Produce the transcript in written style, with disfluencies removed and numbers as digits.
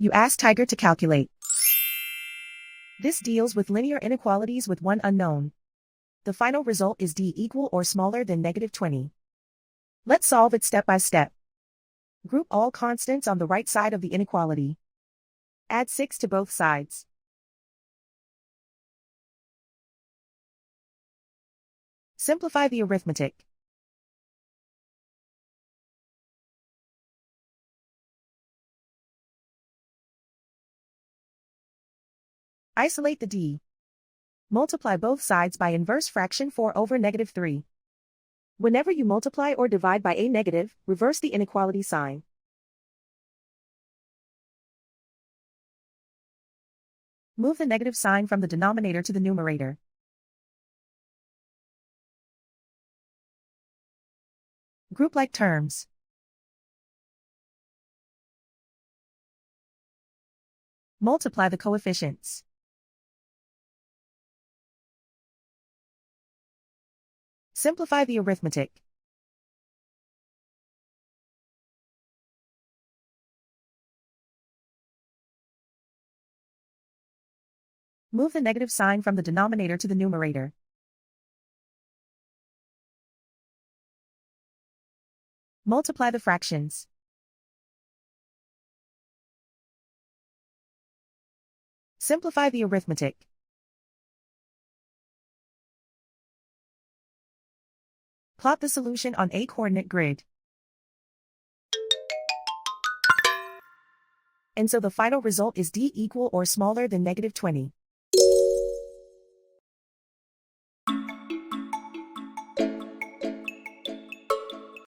You ask Tiger to calculate. This deals with linear inequalities with one unknown. The final result is d equal or smaller than -20. Let's solve it step by step. Group all constants on the right side of the inequality. Add 6 to both sides. Simplify the arithmetic. Isolate the d. Multiply both sides by inverse fraction 4/-3. Whenever you multiply or divide by a negative, reverse the inequality sign. Move the negative sign from the denominator to the numerator. Group like terms. Multiply the coefficients. Simplify the arithmetic. Move the negative sign from the denominator to the numerator. Multiply the fractions. Simplify the arithmetic. Plot the solution on a coordinate grid. And so the final result is d equal or smaller than -20.